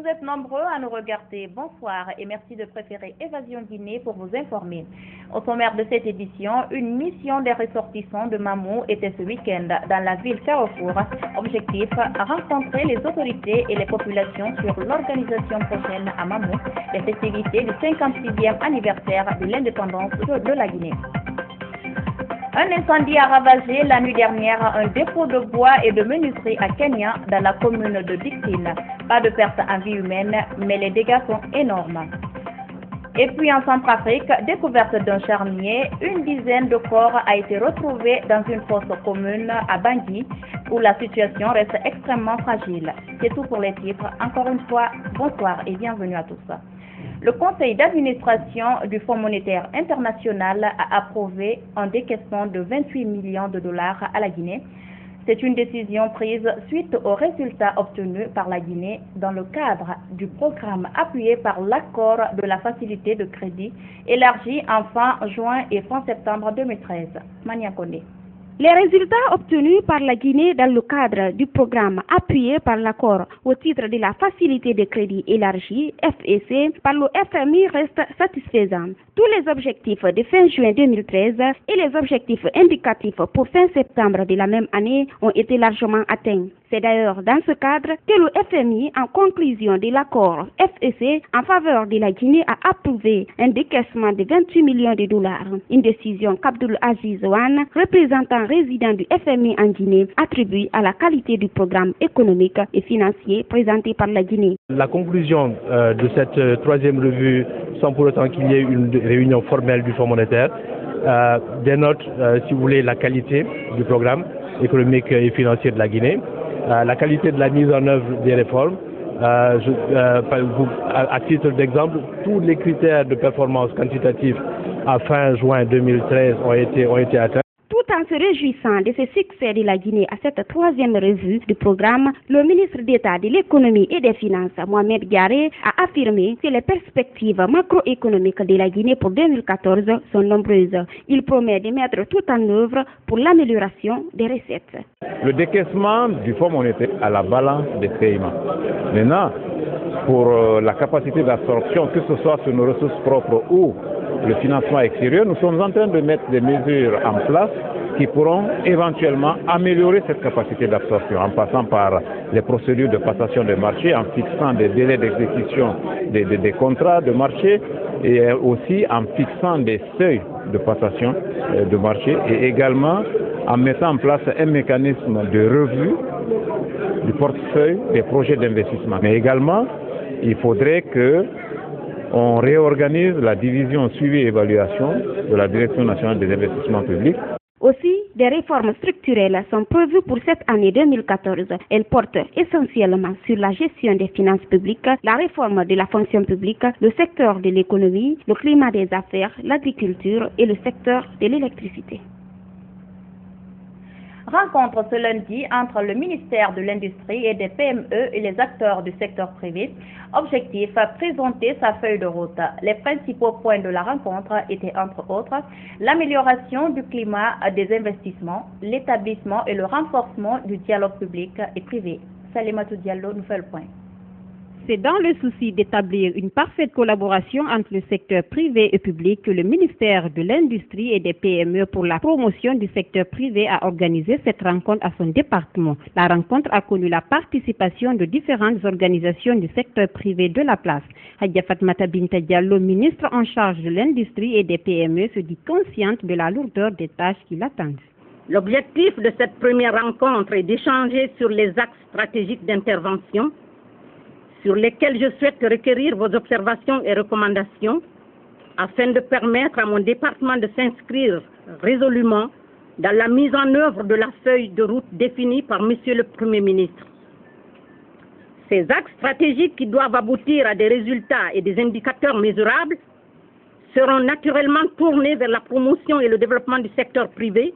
êtes nombreux à nous regarder. Bonsoir et merci de préférer Évasion Guinée pour vous informer. Au sommaire de cette édition, une mission des ressortissants de Mamou était ce week-end dans la ville Carrefour. Objectif, rencontrer les autorités et les populations sur l'organisation prochaine à Mamou, les festivités du 56e anniversaire de l'indépendance de la Guinée. Un incendie a ravagé la nuit dernière un dépôt de bois et de menuiserie à Kenya dans la commune de Dixine. Pas de perte en vie humaine, mais les dégâts sont énormes. Et puis en Centrafrique, découverte d'un charnier, une dizaine de corps a été retrouvée dans une fosse commune à Bangui où la situation reste extrêmement fragile. C'est tout pour les titres. Encore une fois, bonsoir et bienvenue à tous. Le conseil d'administration du Fonds monétaire international a approuvé un décaissement de 28 millions de dollars à la Guinée. C'est une décision prise suite aux résultats obtenus par la Guinée dans le cadre du programme appuyé par l'accord de la facilité de crédit élargi en fin juin et fin septembre 2013. Mania Kondé. Les résultats obtenus par la Guinée dans le cadre du programme appuyé par l'accord au titre de la facilité de crédit élargie FEC par le FMI restent satisfaisants. Tous les objectifs de fin juin 2013 et les objectifs indicatifs pour fin septembre de la même année ont été largement atteints. C'est d'ailleurs dans ce cadre que le FMI, en conclusion de l'accord FEC en faveur de la Guinée, a approuvé un décaissement de 28 millions de dollars. Une décision qu'Abdoul Aziz Wan, représentant résident du FMI en Guinée, attribue à la qualité du programme économique et financier présenté par la Guinée. La conclusion de cette troisième revue, sans pour autant qu'il y ait une réunion formelle du Fonds monétaire, dénote, si vous voulez, la qualité du programme économique et financier de la Guinée. La qualité de la mise en œuvre des réformes. À titre d'exemple, tous les critères de performance quantitative à fin juin 2013 ont été atteints. Tout en se réjouissant de ce succès de la Guinée à cette troisième revue du programme, le ministre d'État de l'économie et des finances, Mohamed Garé, a affirmé que les perspectives macroéconomiques de la Guinée pour 2014 sont nombreuses. Il promet de mettre tout en œuvre pour l'amélioration des recettes. Le décaissement du Fonds monétaire à la balance des paiements. Maintenant, pour la capacité d'absorption, que ce soit sur nos ressources propres ou le financement extérieur, nous sommes en train de mettre des mesures en place qui pourront éventuellement améliorer cette capacité d'absorption en passant par les procédures de passation de marché, en fixant des délais d'exécution des contrats de marché et aussi en fixant des seuils de passation de marché et également en mettant en place un mécanisme de revue du portefeuille des projets d'investissement. Mais également, il faudrait que on réorganise la division suivi et évaluation de la Direction nationale des investissements publics. Aussi, des réformes structurelles sont prévues pour cette année 2014. Elles portent essentiellement sur la gestion des finances publiques, la réforme de la fonction publique, le secteur de l'économie, le climat des affaires, l'agriculture et le secteur de l'électricité. Rencontre ce lundi entre le ministère de l'Industrie et des PME et les acteurs du secteur privé. Objectif, présenter sa feuille de route. Les principaux points de la rencontre étaient entre autres l'amélioration du climat des investissements, l'établissement et le renforcement du dialogue public et privé. Salimatou Diallo nous fait le point. C'est dans le souci d'établir une parfaite collaboration entre le secteur privé et public que le ministère de l'Industrie et des PME pour la promotion du secteur privé a organisé cette rencontre à son département. La rencontre a connu la participation de différentes organisations du secteur privé de la place. Hadja Fatmata Binta Diallo, ministre en charge de l'Industrie et des PME, se dit consciente de la lourdeur des tâches qui l'attendent. L'objectif de cette première rencontre est d'échanger sur les axes stratégiques d'intervention sur lesquels je souhaite requérir vos observations et recommandations afin de permettre à mon département de s'inscrire résolument dans la mise en œuvre de la feuille de route définie par Monsieur le Premier ministre. Ces axes stratégiques qui doivent aboutir à des résultats et des indicateurs mesurables seront naturellement tournés vers la promotion et le développement du secteur privé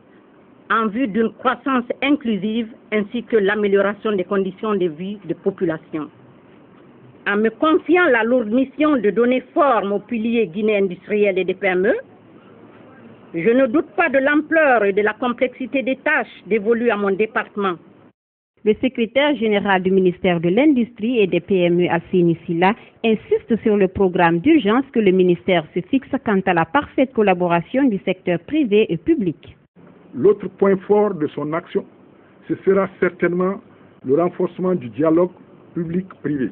en vue d'une croissance inclusive ainsi que l'amélioration des conditions de vie des populations. En me confiant la lourde mission de donner forme aux piliers guinéens industriels et des PME, je ne doute pas de l'ampleur et de la complexité des tâches dévolues à mon département. Le secrétaire général du ministère de l'Industrie et des PME, Alseni Silla, insiste sur le programme d'urgence que le ministère se fixe quant à la parfaite collaboration du secteur privé et public. L'autre point fort de son action, ce sera certainement le renforcement du dialogue public-privé.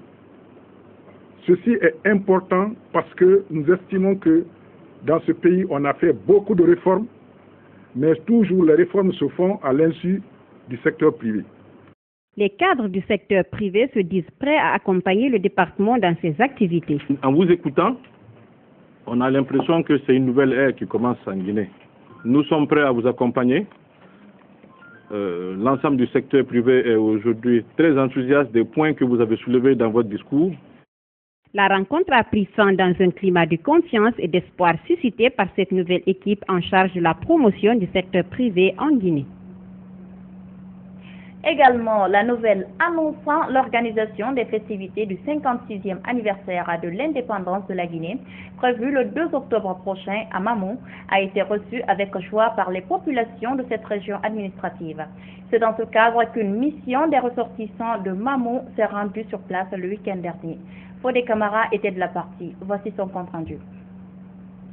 Ceci est important parce que nous estimons que dans ce pays, on a fait beaucoup de réformes, mais toujours les réformes se font à l'insu du secteur privé. Les cadres du secteur privé se disent prêts à accompagner le département dans ses activités. En vous écoutant, on a l'impression que c'est une nouvelle ère qui commence en Guinée. Nous sommes prêts à vous accompagner. L'ensemble du secteur privé est aujourd'hui très enthousiaste des points que vous avez soulevés dans votre discours. La rencontre a pris fin dans un climat de confiance et d'espoir suscité par cette nouvelle équipe en charge de la promotion du secteur privé en Guinée. Également, la nouvelle annonçant l'organisation des festivités du 56e anniversaire de l'indépendance de la Guinée, prévue le 2 octobre prochain à Mamou, a été reçue avec joie par les populations de cette région administrative. C'est dans ce cadre qu'une mission des ressortissants de Mamou s'est rendue sur place le week-end dernier. Fodé Camara était de la partie. Voici son compte rendu.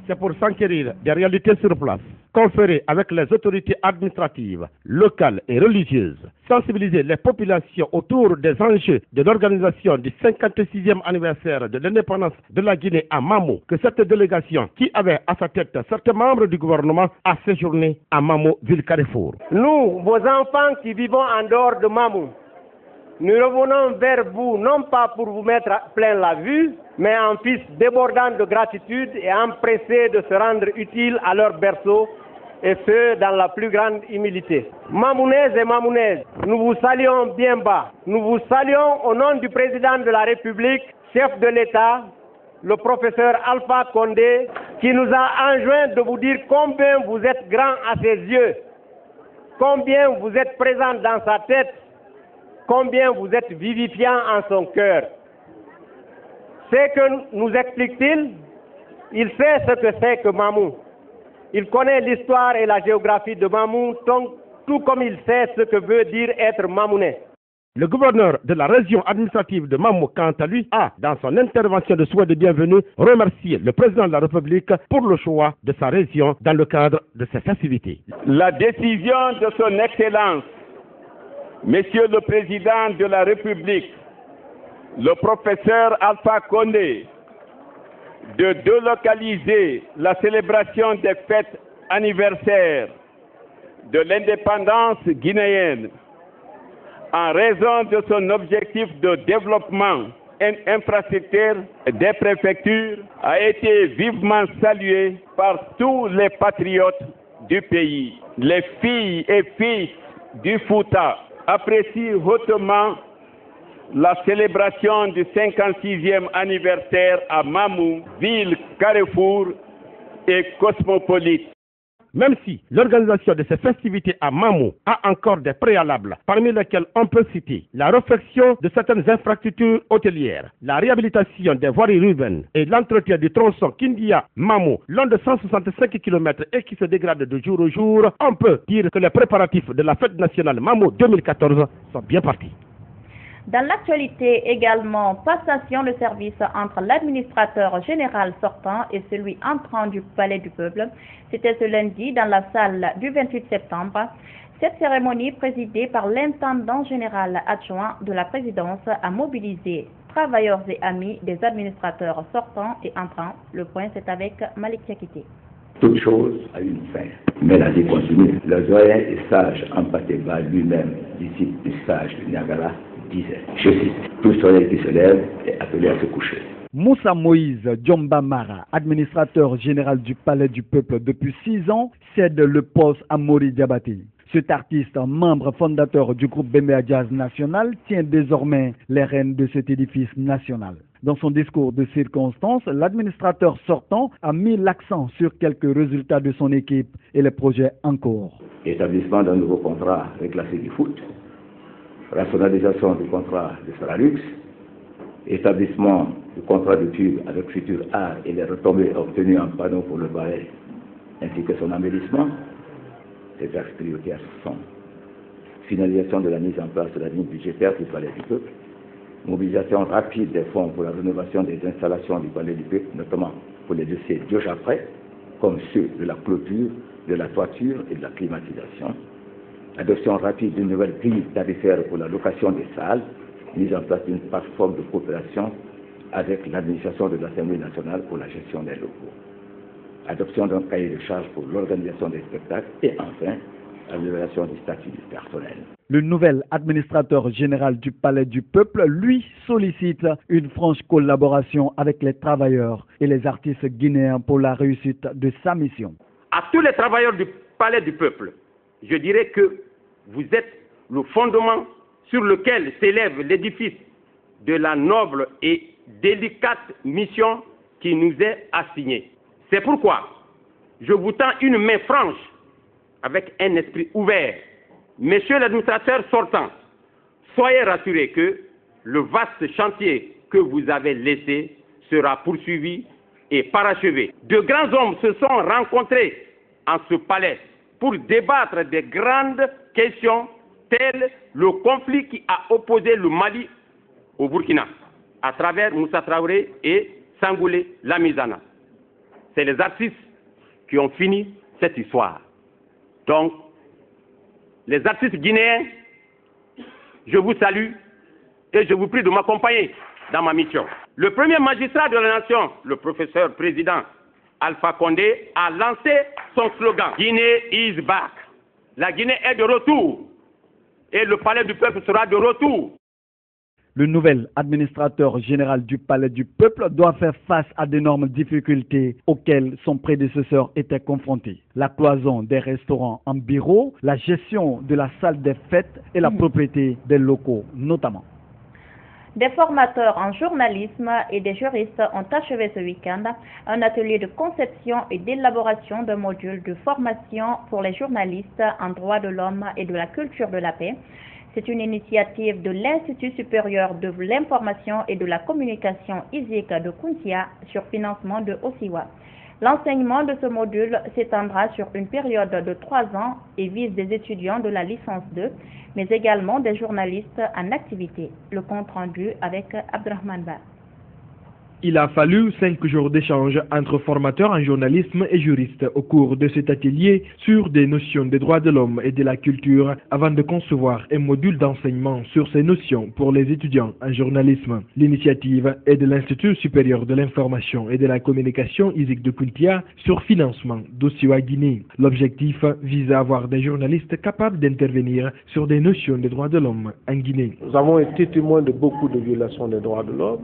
C'est pour s'enquérir des réalités sur place, conférer avec les autorités administratives, locales et religieuses, sensibiliser les populations autour des enjeux de l'organisation du 56e anniversaire de l'indépendance de la Guinée à Mamou, que cette délégation, qui avait à sa tête certains membres du gouvernement, a séjourné à Mamou, ville Carrefour. Nous, vos enfants qui vivons en dehors de Mamou, nous revenons vers vous, non pas pour vous mettre plein la vue, mais en fils débordant de gratitude et empressés de se rendre utiles à leur berceau, et ce, dans la plus grande humilité. Mamounaises et Mamounaises, nous vous saluons bien bas. Nous vous saluons au nom du président de la République, chef de l'État, le professeur Alpha Condé, qui nous a enjoint de vous dire combien vous êtes grand à ses yeux, combien vous êtes présent dans sa tête, combien vous êtes vivifiant en son cœur. C'est que nous explique-t-il, il sait ce que c'est que Mamou. Il connaît l'histoire et la géographie de Mamou, tout comme il sait ce que veut dire être Mamounais. Le gouverneur de la région administrative de Mamou, quant à lui, a, dans son intervention de souhait de bienvenue, remercié le président de la République pour le choix de sa région dans le cadre de ces festivités. La décision de son Excellence, Monsieur le Président de la République, le professeur Alpha Condé, de délocaliser la célébration des fêtes anniversaires de l'indépendance guinéenne en raison de son objectif de développement infrastructure des préfectures a été vivement salué par tous les patriotes du pays. Les filles et fils du Fouta apprécient hautement la célébration du 56e anniversaire à Mamou, ville Carrefour et cosmopolite. Même si l'organisation de ces festivités à Mamou a encore des préalables, parmi lesquels on peut citer la réfection de certaines infrastructures hôtelières, la réhabilitation des voiries urbaines et l'entretien du tronçon Kindia-Mamou, long de 165 km et qui se dégrade de jour au jour, on peut dire que les préparatifs de la fête nationale Mamou 2014 sont bien partis. Dans l'actualité également, passation de service entre l'administrateur général sortant et celui entrant du Palais du Peuple. C'était ce lundi dans la salle du 28 septembre. Cette cérémonie présidée par l'intendant général adjoint de la présidence a mobilisé travailleurs et amis des administrateurs sortants et entrants. Le point, c'est avec Malik Yakité. Toute chose a une fin, mais la vie continue. Le doyen et sage Ampateba lui-même, disciple du sage du Niagara, disait, je cite, tout soleil qui se lève est appelé à se coucher. Moussa Moïse Djomba Mara, administrateur général du Palais du Peuple depuis 6 ans, cède le poste à Mori Diabaté. Cet artiste, membre fondateur du groupe Bembe Jazz National, tient désormais les rênes de cet édifice national. Dans son discours de circonstance, l'administrateur sortant a mis l'accent sur quelques résultats de son équipe et les projets en cours. Établissement d'un nouveau contrat avec la du foot, rationalisation du contrat de Saralux, établissement du contrat de tube avec Futur Art et les retombées obtenues en panneau pour le bail, ainsi que son embellissement. Ces axes prioritaires sont finalisation de la mise en place de la ligne budgétaire du Palais du Peuple, mobilisation rapide des fonds pour la rénovation des installations du Palais du Peuple, notamment pour les dossiers déjà prêts, comme ceux de la clôture, de la toiture et de la climatisation, adoption rapide d'une nouvelle grille tarifaire pour la location des salles, mise en place d'une plateforme de coopération avec l'administration de l'Assemblée nationale pour la gestion des locaux, adoption d'un cahier de charges pour l'organisation des spectacles et enfin, l'amélioration du statut du personnel. Le nouvel administrateur général du Palais du Peuple, lui, sollicite une franche collaboration avec les travailleurs et les artistes guinéens pour la réussite de sa mission. À tous les travailleurs du Palais du Peuple, je dirais que vous êtes le fondement sur lequel s'élève l'édifice de la noble et délicate mission qui nous est assignée. C'est pourquoi je vous tends une main franche avec un esprit ouvert. Messieurs l'administrateur sortant, soyez rassurés que le vaste chantier que vous avez laissé sera poursuivi et parachevé. De grands hommes se sont rencontrés en ce palais pour débattre des grandes questions telles le conflit qui a opposé le Mali au Burkina à travers Moussa Traoré et Sangoulé Lamizana. C'est les artistes qui ont fini cette histoire. Donc, les artistes guinéens, je vous salue et je vous prie de m'accompagner dans ma mission. Le premier magistrat de la nation, le professeur président Alpha Condé, a lancé son slogan « Guinée is back ». La Guinée est de retour et le Palais du Peuple sera de retour. Le nouvel administrateur général du Palais du Peuple doit faire face à d'énormes difficultés auxquelles son prédécesseur était confronté. La cloison des restaurants en bureau, la gestion de la salle des fêtes et la propriété des locaux notamment. Des formateurs en journalisme et des juristes ont achevé ce week-end un atelier de conception et d'élaboration d'un module de formation pour les journalistes en droit de l'homme et de la culture de la paix. C'est une initiative de l'Institut supérieur de l'information et de la communication ISIC de Kountia sur financement de Osiwa. L'enseignement de ce module s'étendra sur une période de 3 ans et vise des étudiants de la licence 2, mais également des journalistes en activité. Le compte rendu avec Abdrahman Ba. Il a fallu 5 jours d'échange entre formateurs en journalisme et juristes au cours de cet atelier sur des notions des droits de l'homme et de la culture avant de concevoir un module d'enseignement sur ces notions pour les étudiants en journalisme. L'initiative est de l'Institut supérieur de l'information et de la communication ISIC de Kountia sur financement d'Osiwa Guinée. L'objectif vise à avoir des journalistes capables d'intervenir sur des notions des droits de l'homme en Guinée. Nous avons été témoins de beaucoup de violations des droits de l'homme.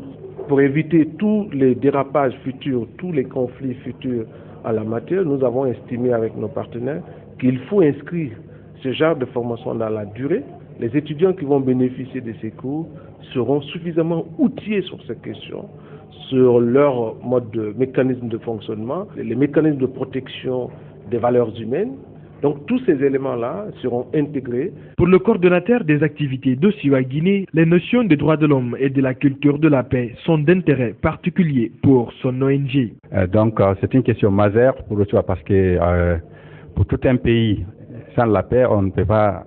Pour éviter tous les dérapages futurs, tous les conflits futurs à la matière, nous avons estimé avec nos partenaires qu'il faut inscrire ce genre de formation dans la durée. Les étudiants qui vont bénéficier de ces cours seront suffisamment outillés sur ces questions, sur leur mode de mécanisme de fonctionnement, les mécanismes de protection des valeurs humaines. Donc tous ces éléments-là seront intégrés. Pour le coordonnateur des activités d'Osiwa Guinée, les notions des droits de l'homme et de la culture de la paix sont d'intérêt particulier pour son ONG. Donc c'est une question majeure pour Osiwa parce que pour tout un pays, sans la paix, on ne peut pas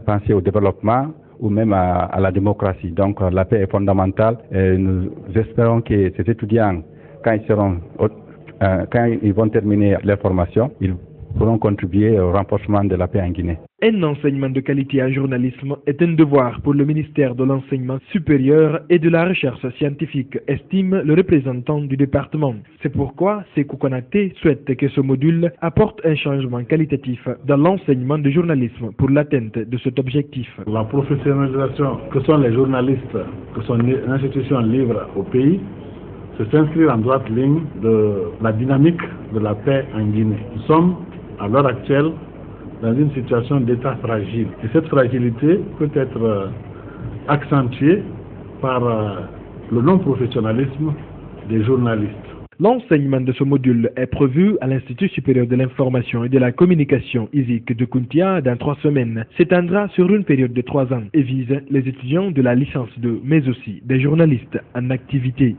penser au développement ou même à la démocratie. Donc la paix est fondamentale et nous espérons que ces étudiants, quand ils vont terminer leur formation, ils pourront contribuer au renforcement de la paix en Guinée. Un enseignement de qualité en journalisme est un devoir pour le ministère de l'Enseignement supérieur et de la Recherche scientifique, estime le représentant du département. C'est pourquoi Sékou Konaté souhaite que ce module apporte un changement qualitatif dans l'enseignement du journalisme pour l'atteinte de cet objectif. La professionnalisation que sont les journalistes, que sont les institutions libres au pays, c'est s'inscrire en droite ligne de la dynamique de la paix en Guinée. Nous sommes à l'heure actuelle dans une situation d'état fragile. Et cette fragilité peut être accentuée par le non-professionnalisme des journalistes. L'enseignement de ce module est prévu à l'Institut supérieur de l'information et de la communication ISIC de Kountia dans 3 semaines. S'étendra sur une période de 3 ans et vise les étudiants de la licence 2, mais aussi des journalistes en activité.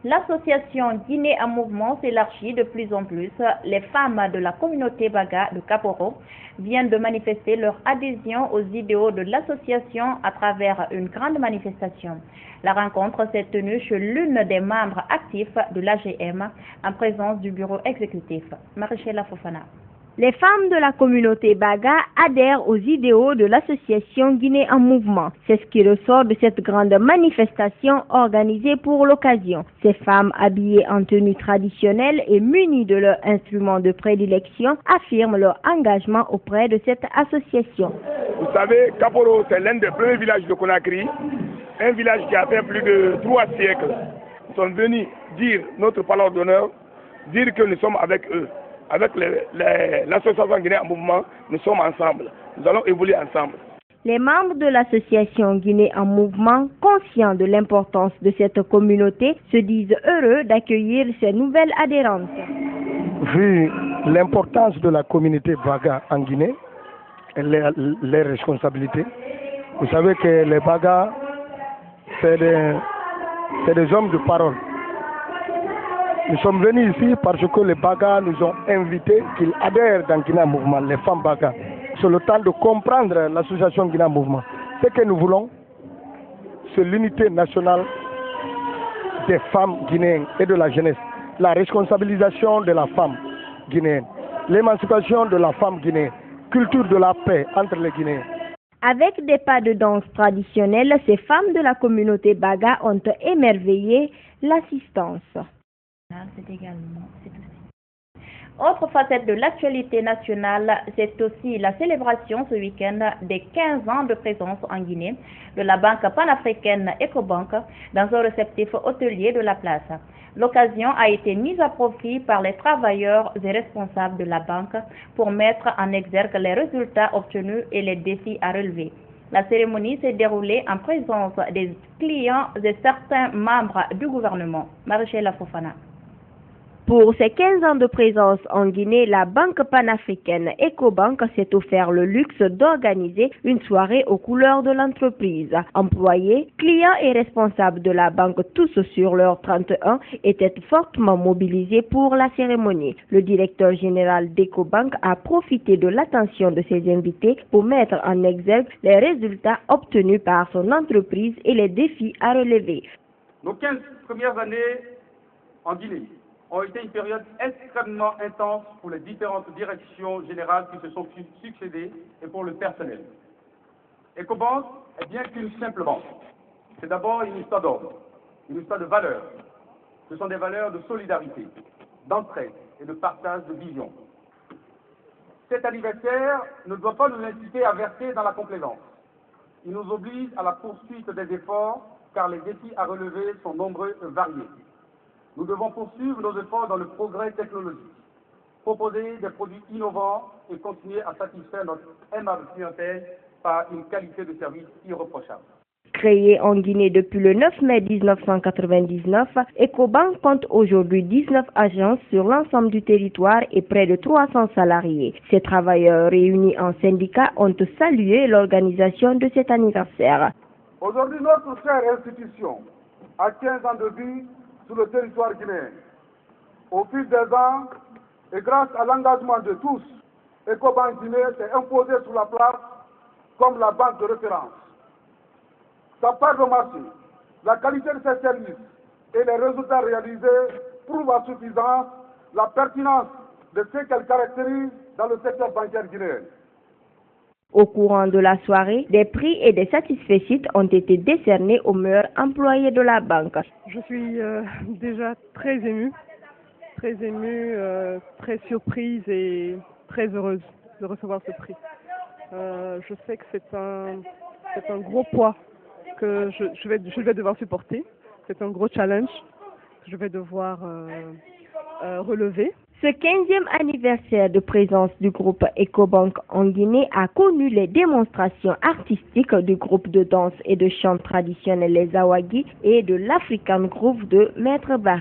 L'association Guinée en mouvement s'élargit de plus en plus. Les femmes de la communauté Baga de Kaporo viennent de manifester leur adhésion aux idéaux de l'association à travers une grande manifestation. La rencontre s'est tenue chez l'une des membres actifs de l'AGM en présence du bureau exécutif. Marichela Fofana. Les femmes de la communauté Baga adhèrent aux idéaux de l'association Guinée en mouvement. C'est ce qui ressort de cette grande manifestation organisée pour l'occasion. Ces femmes habillées en tenue traditionnelle et munies de leurs instruments de prédilection affirment leur engagement auprès de cette association. Vous savez, Kaporo, c'est l'un des premiers villages de Conakry, un village qui a fait plus de 3 siècles. Ils sont venus dire notre parole d'honneur, dire que nous sommes avec eux. Avec l'association Guinée en mouvement, nous sommes ensemble. Nous allons évoluer ensemble. Les membres de l'association Guinée en mouvement, conscients de l'importance de cette communauté, se disent heureux d'accueillir ces nouvelles adhérentes. Vu l'importance de la communauté Baga en Guinée et les responsabilités, vous savez que les Baga, c'est des hommes de parole. Nous sommes venus ici parce que les Baga nous ont invités qu'ils adhèrent dans Guinée Mouvement, les femmes Baga. C'est le temps de comprendre l'association Guinée Mouvement. Ce que nous voulons, c'est l'unité nationale des femmes guinéennes et de la jeunesse, la responsabilisation de la femme guinéenne, l'émancipation de la femme guinéenne, culture de la paix entre les Guinéens. Avec des pas de danse traditionnels, ces femmes de la communauté Baga ont émerveillé l'assistance. Autre facette de l'actualité nationale, c'est aussi la célébration ce week-end des 15 ans de présence en Guinée de la banque panafricaine Ecobank dans un réceptif hôtelier de la place. L'occasion a été mise à profit par les travailleurs et responsables de la banque pour mettre en exergue les résultats obtenus et les défis à relever. La cérémonie s'est déroulée en présence des clients et certains membres du gouvernement. Marichela Fofana. Pour ses 15 ans de présence en Guinée, la banque panafricaine Ecobank s'est offert le luxe d'organiser une soirée aux couleurs de l'entreprise. Employés, clients et responsables de la banque, tous sur leur 31, étaient fortement mobilisés pour la cérémonie. Le directeur général d'Ecobank a profité de l'attention de ses invités pour mettre en exergue les résultats obtenus par son entreprise et les défis à relever. Nos 15 premières années en Guinée ont été une période extrêmement intense pour les différentes directions générales qui se sont succédées et pour le personnel. Ecobank est bien qu'une simple banque. C'est d'abord une histoire d'ordre, une histoire de valeurs. Ce sont des valeurs de solidarité, d'entraide et de partage de vision. Cet anniversaire ne doit pas nous inciter à verser dans la complaisance. Il nous oblige à la poursuite des efforts car les défis à relever sont nombreux et variés. Nous devons poursuivre nos efforts dans le progrès technologique, proposer des produits innovants et continuer à satisfaire notre aimable clientèle par une qualité de service irréprochable. Créée en Guinée depuis le 9 mai 1999, Ecobank compte aujourd'hui 19 agences sur l'ensemble du territoire et près de 300 salariés. Ces travailleurs réunis en syndicats ont salué l'organisation de cet anniversaire. Aujourd'hui, notre chère institution a 15 ans de vie sur le territoire guinéen. Au fil des ans, et grâce à l'engagement de tous, Ecobank Guinée s'est imposée sur la place comme la banque de référence. Sa part de marché, la qualité de ses services et les résultats réalisés prouvent à suffisance la pertinence de ce qu'elle caractérise dans le secteur bancaire guinéen. Au courant de la soirée, des prix et des satisfecits ont été décernés aux meilleurs employés de la banque. Je suis déjà très émue, très surprise et très heureuse de recevoir ce prix. Je sais que c'est un gros poids que je vais devoir supporter. C'est un gros challenge que je vais devoir relever. Ce 15e anniversaire de présence du groupe Ecobank en Guinée a connu les démonstrations artistiques du groupe de danse et de chant traditionnel les Awagi et de l'African Groove de Maître Ba.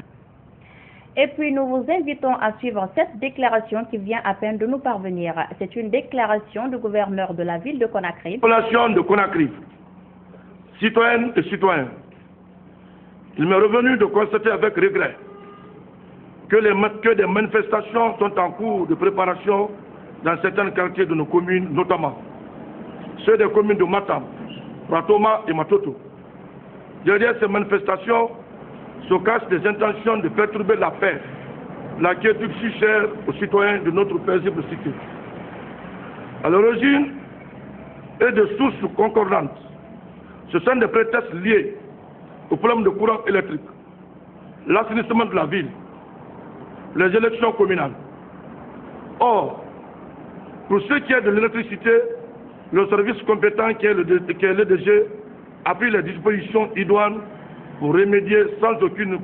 Et puis nous vous invitons à suivre cette déclaration qui vient à peine de nous parvenir. C'est une déclaration du gouverneur de la ville de Conakry. Population de Conakry, citoyennes et citoyens, il m'est revenu de constater avec regret que des manifestations sont en cours de préparation dans certains quartiers de nos communes, notamment ceux des communes de Matam, Pratoma et Matoto. Derrière ces manifestations se cachent des intentions de perturber la paix, la quiétude si chère aux citoyens de notre paisible cité. À l'origine et de sources concordantes, ce sont des prétextes liés au problème de courant électrique, l'assainissement de la ville, les élections communales. Or, pour ce qui est de l'électricité, le service compétent qui est l'EDG a pris les dispositions idoines pour remédier sans aucune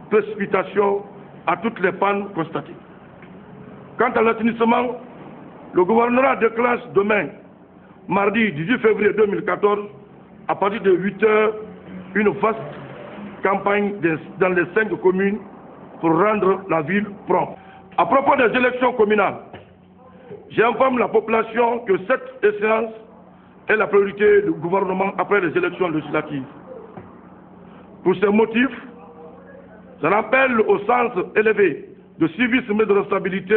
précipitation à toutes les pannes constatées. Quant à l'assainissement, le gouvernement déclenche demain, mardi 18 février 2014, à partir de 8 h, une vaste campagne dans les 5 communes pour rendre la ville propre. À propos des élections communales, j'informe la population que cette échéance est la priorité du gouvernement après les élections législatives. Pour ces motifs, j'en appelle au sens élevé de civisme et de responsabilité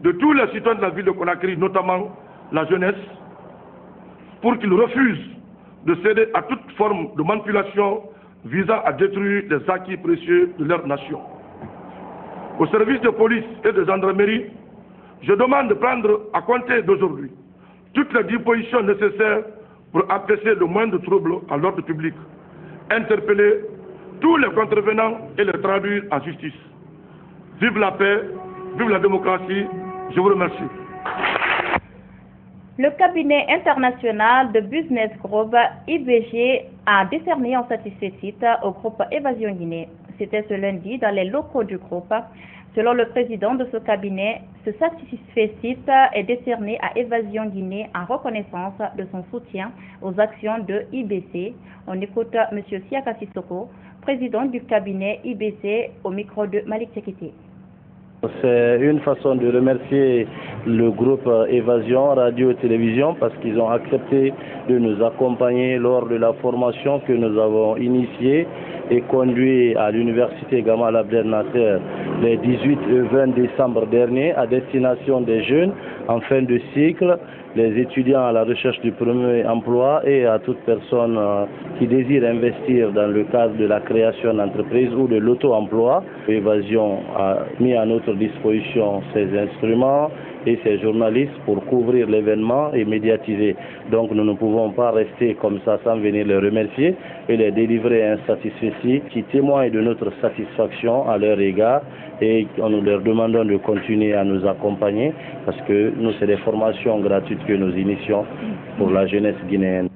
de tous les citoyens de la ville de Conakry, notamment la jeunesse, pour qu'ils refusent de céder à toute forme de manipulation visant à détruire les acquis précieux de leur nation. Au service de police et de gendarmerie, je demande de prendre à compter d'aujourd'hui toutes les dispositions nécessaires pour apaiser le moindre trouble à l'ordre public, interpeller tous les contrevenants et les traduire en justice. Vive la paix, vive la démocratie, je vous remercie. Le cabinet international de Business Group, IBG, a décerné un satisfecit au groupe Évasion Guinée. C'était ce lundi dans les locaux du groupe. Selon le président de ce cabinet, ce satisfecit est décerné à Évasion Guinée en reconnaissance de son soutien aux actions de IBC. On écoute M. Siaka Sissoko, président du cabinet IBC, au micro de Malik Sekiti. C'est une façon de remercier le groupe Évasion Radio et Télévision parce qu'ils ont accepté de nous accompagner lors de la formation que nous avons initiée et conduit à l'université Gamal Abdel Nasser les 18 et 20 décembre dernier à destination des jeunes en fin de cycle, les étudiants à la recherche du premier emploi et à toute personne qui désire investir dans le cadre de la création d'entreprise ou de l'auto-emploi. Évasion a mis à notre disposition ces instruments et ces journalistes pour couvrir l'événement et médiatiser. Donc nous ne pouvons pas rester comme ça sans venir les remercier et les délivrer un satisfecit qui témoigne de notre satisfaction à leur égard et nous leur demandons de continuer à nous accompagner parce que nous, c'est des formations gratuites que nous initions pour la jeunesse guinéenne.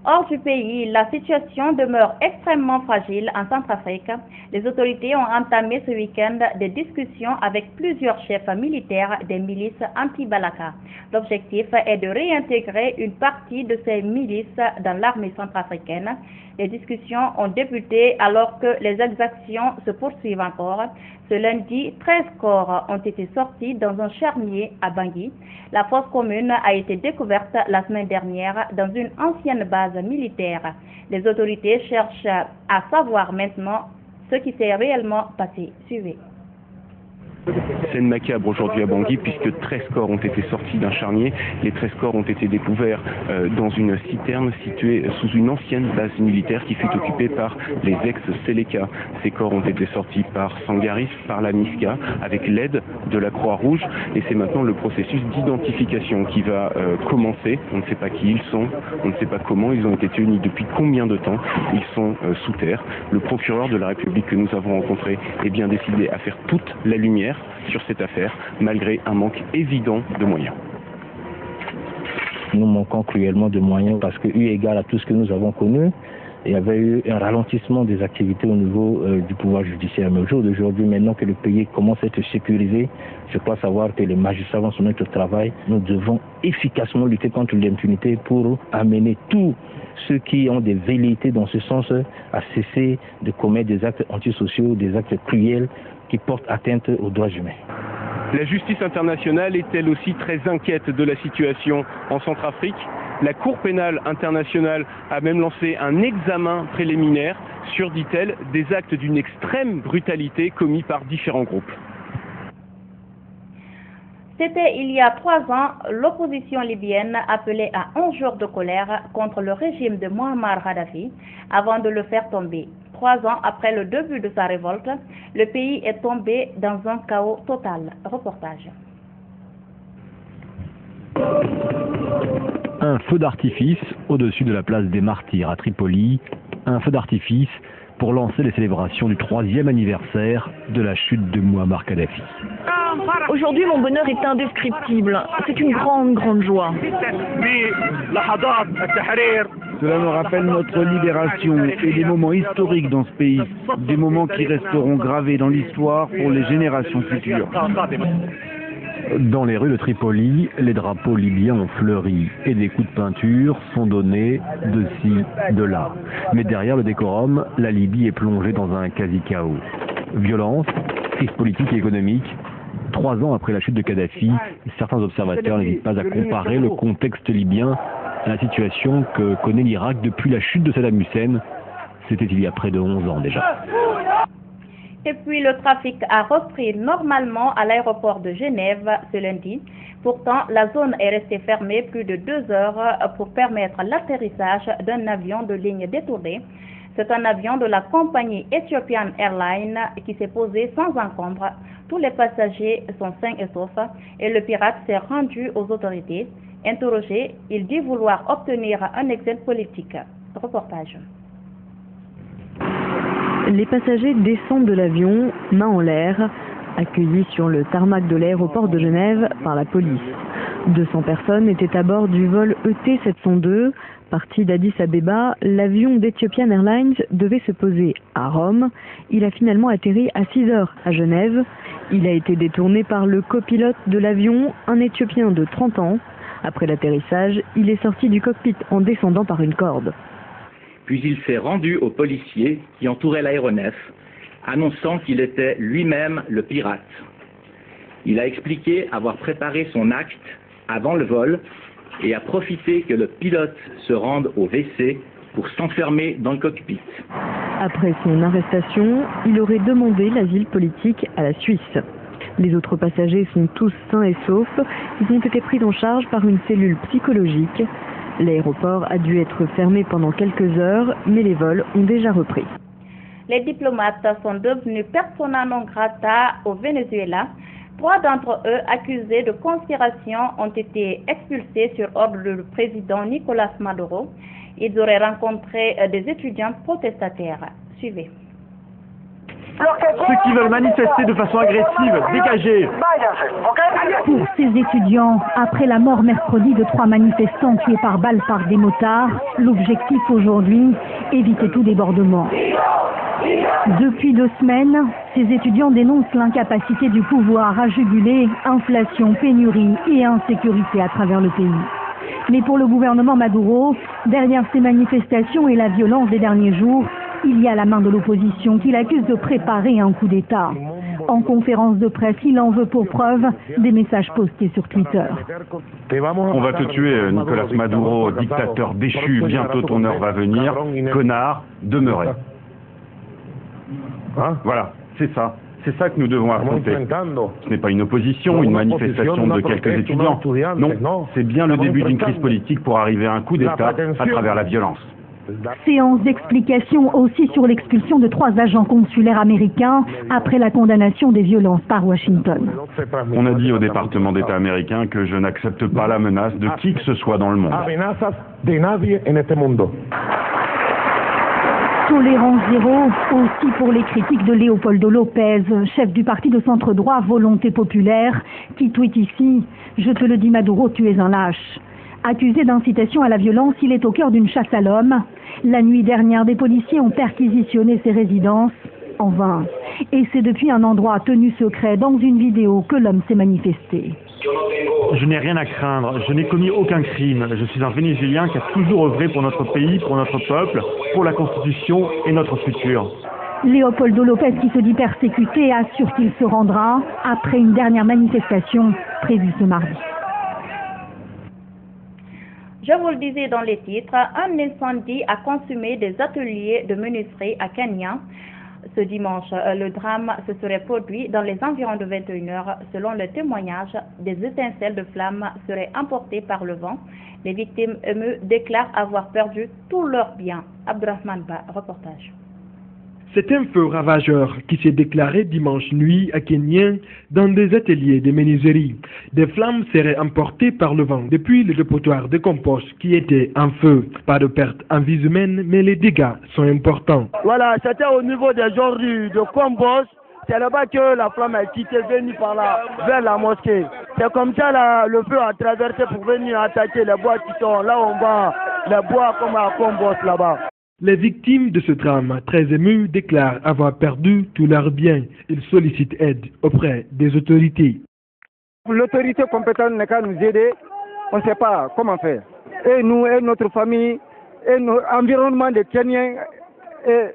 Hors du pays, la situation demeure extrêmement fragile en Centrafrique. Les autorités ont entamé ce week-end des discussions avec plusieurs chefs militaires des milices anti-Balaka. L'objectif est de réintégrer une partie de ces milices dans l'armée centrafricaine. Les discussions ont débuté alors que les exactions se poursuivent encore. Ce lundi, 13 corps ont été sortis dans un charnier à Bangui. La fosse commune a été découverte la semaine dernière dans une ancienne base militaire. Les autorités cherchent à savoir maintenant ce qui s'est réellement passé. Suivez. Scène macabre aujourd'hui à Bangui puisque 13 corps ont été sortis d'un charnier. Les 13 corps ont été découverts dans une citerne située sous une ancienne base militaire qui fut occupée par les ex-Seleka. Ces corps ont été sortis par Sangaris, par la MISCA, avec l'aide de la Croix-Rouge et c'est maintenant le processus d'identification qui va commencer. On ne sait pas qui ils sont, on ne sait pas comment ils ont été tenus, depuis combien de temps ils sont sous terre. Le procureur de la République que nous avons rencontré est bien décidé à faire toute la lumière sur cette affaire, malgré un manque évident de moyens. Nous manquons cruellement de moyens parce que, eu égard à tout ce que nous avons connu, il y avait eu un ralentissement des activités au niveau du pouvoir judiciaire. Mais au jour d'aujourd'hui, maintenant que le pays commence à être sécurisé, je crois savoir que les magistrats vont se mettre au travail. Nous devons efficacement lutter contre l'impunité pour amener tous ceux qui ont des velléités dans ce sens à cesser de commettre des actes antisociaux, des actes cruels qui portent atteinte aux droits humains. La justice internationale est elle aussi très inquiète de la situation en Centrafrique. La Cour pénale internationale a même lancé un examen préliminaire sur, dit-elle, des actes d'une extrême brutalité commis par différents groupes. C'était il y a 3 ans, l'opposition libyenne appelait à 11 jours de colère contre le régime de Muammar Kadhafi avant de le faire tomber. 3 ans après le début de sa révolte, le pays est tombé dans un chaos total. Reportage. Un feu d'artifice au-dessus de la place des Martyrs à Tripoli, un feu d'artifice pour lancer les célébrations du 3e anniversaire de la chute de Muammar Kadhafi. Aujourd'hui, mon bonheur est indescriptible. C'est une grande, grande joie. Cela me rappelle notre libération et des moments historiques dans ce pays, des moments qui resteront gravés dans l'histoire pour les générations futures. Dans les rues de Tripoli, les drapeaux libyens ont fleuri et des coups de peinture sont donnés de ci, de là. Mais derrière le décorum, la Libye est plongée dans un quasi-chaos. Violence, crise politique et économique. 3 ans après la chute de Kadhafi, certains observateurs n'hésitent pas à comparer le contexte libyen à la situation que connaît l'Irak depuis la chute de Saddam Hussein. C'était il y a près de 11 ans déjà. Et puis le trafic a repris normalement à l'aéroport de Genève ce lundi. Pourtant, la zone est restée fermée plus de 2 heures pour permettre l'atterrissage d'un avion de ligne détourné. C'est un avion de la compagnie Ethiopian Airlines qui s'est posé sans encombre. Tous les passagers sont sains et saufs et le pirate s'est rendu aux autorités. Interrogé, il dit vouloir obtenir un exil politique. Reportage. Les passagers descendent de l'avion, main en l'air, accueillis sur le tarmac de l'aéroport de Genève par la police. 200 personnes étaient à bord du vol ET-702. Parti d'Addis Abeba, l'avion d'Ethiopian Airlines devait se poser à Rome. Il a finalement atterri à 6 heures à Genève. Il a été détourné par le copilote de l'avion, un Éthiopien de 30 ans. Après l'atterrissage, il est sorti du cockpit en descendant par une corde. Puis il s'est rendu aux policiers qui entouraient l'aéronef, annonçant qu'il était lui-même le pirate. Il a expliqué avoir préparé son acte avant le vol et a profité que le pilote se rende au WC pour s'enfermer dans le cockpit. Après son arrestation, il aurait demandé l'asile politique à la Suisse. Les autres passagers sont tous sains et saufs. Ils ont été pris en charge par une cellule psychologique. L'aéroport a dû être fermé pendant quelques heures, mais les vols ont déjà repris. Les diplomates sont devenus persona non grata au Venezuela. 3 d'entre eux, accusés de conspiration, ont été expulsés sur ordre du président Nicolás Maduro. Ils auraient rencontré des étudiants protestataires. Suivez. Ceux qui veulent manifester de façon agressive, dégagez. Pour ces étudiants, après la mort mercredi de 3 manifestants tués par balles par des motards, l'objectif aujourd'hui, éviter tout débordement. Depuis 2 semaines, ces étudiants dénoncent l'incapacité du pouvoir à juguler inflation, pénurie et insécurité à travers le pays. Mais pour le gouvernement Maduro, derrière ces manifestations et la violence des derniers jours, il y a la main de l'opposition qui l'accuse de préparer un coup d'État. En conférence de presse, il en veut pour preuve des messages postés sur Twitter. On va te tuer, Nicolás Maduro, dictateur déchu, bientôt ton heure va venir, connard, demeurez. Voilà, c'est ça. C'est ça que nous devons affronter. Ce n'est pas une opposition, une manifestation de quelques étudiants. Non, c'est bien le début d'une crise politique pour arriver à un coup d'État à travers la violence. Séance d'explication aussi sur l'expulsion de 3 agents consulaires américains après la condamnation des violences par Washington. On a dit au département d'État américain que je n'accepte pas la menace de qui que ce soit dans le monde. Tolérance zéro aussi pour les critiques de Leopoldo López, chef du parti de centre-droit Volonté Populaire, qui tweet ici « Je te le dis Maduro, tu es un lâche ». Accusé d'incitation à la violence, il est au cœur d'une chasse à l'homme. La nuit dernière, des policiers ont perquisitionné ses résidences, en vain. Et c'est depuis un endroit tenu secret dans une vidéo que l'homme s'est manifesté. Je n'ai rien à craindre, je n'ai commis aucun crime. Je suis un Vénézuélien qui a toujours œuvré pour notre pays, pour notre peuple, pour la Constitution et notre futur. Leopoldo López, qui se dit persécuté, assure qu'il se rendra après une dernière manifestation prévue ce mardi. Je vous le disais dans les titres, un incendie a consumé des ateliers de menuiserie à Kenya. Ce dimanche, le drame se serait produit dans les environs de 21h. Selon le témoignage, des étincelles de flammes seraient emportées par le vent. Les victimes émues déclarent avoir perdu tous leurs biens. Abdurrahman Ba, reportage. C'est un feu ravageur qui s'est déclaré dimanche nuit à Kenya dans des ateliers de menuiserie. Des flammes seraient emportées par le vent depuis le dépotoir de compost qui était en feu. Pas de perte en vies humaines, mais les dégâts sont importants. Voilà, c'était au niveau des ordures de compost. C'est là-bas que la flamme est quittée, venue par là, vers la mosquée. C'est comme ça là, le feu a traversé pour venir attaquer les bois qui sont là, on voit les bois comme à compost là-bas. Les victimes de ce drame, très émues, déclarent avoir perdu tous leurs biens. Ils sollicitent aide auprès des autorités. L'autorité compétente n'est qu'à nous aider. On ne sait pas comment faire. Et nous, et notre famille, et l'environnement des Kenyans, et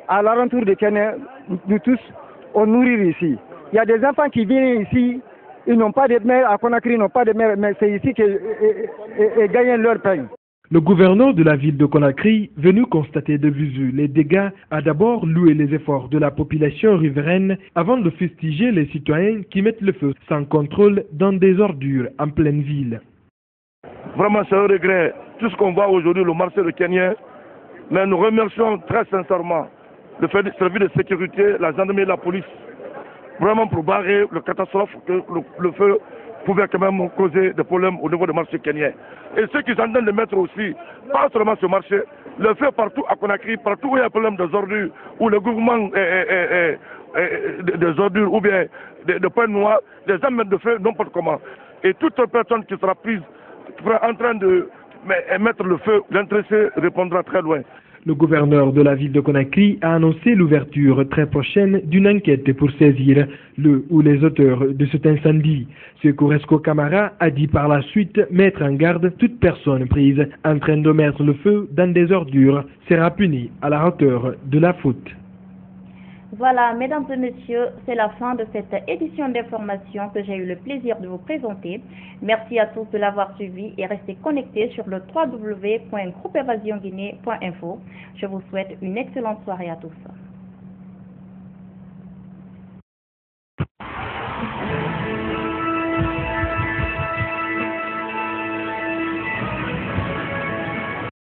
à l'alentour des Kenyans, nous tous, on nourrit ici. Il y a des enfants qui viennent ici, ils n'ont pas de mère, à Conakry, ils n'ont pas de mère, mais c'est ici qu'ils gagnent leur pain. Le gouverneur de la ville de Conakry, venu constater de visu les dégâts, a d'abord loué les efforts de la population riveraine avant de fustiger les citoyens qui mettent le feu sans contrôle dans des ordures en pleine ville. Vraiment, c'est un regret. Tout ce qu'on voit aujourd'hui, le marché de Kenya, mais nous remercions très sincèrement le service de sécurité, la gendarmerie et la police, vraiment pour barrer la catastrophe que le feu pouvait quand même causer des problèmes au niveau du marché kenyan. Et ceux qui sont en train de mettre aussi, pas seulement ce marché, le fait partout à Conakry, partout où il y a un problème des ordures, où le gouvernement des ordures ou bien des points noirs, les hommes mettent de feu n'importe comment. Et toute personne qui sera prise, qui sera en train de mettre le feu, l'intéressé répondra très loin. Le gouverneur de la ville de Conakry a annoncé l'ouverture très prochaine d'une enquête pour saisir le ou les auteurs de cet incendie. Secoresco Camara a dit par la suite mettre en garde toute personne prise en train de mettre le feu dans des ordures sera punie à la hauteur de la faute. Voilà, mesdames et messieurs, c'est la fin de cette édition d'information que j'ai eu le plaisir de vous présenter. Merci à tous de l'avoir suivi et restez connectés sur le www.groupeevasionguinée.info. Je vous souhaite une excellente soirée à tous.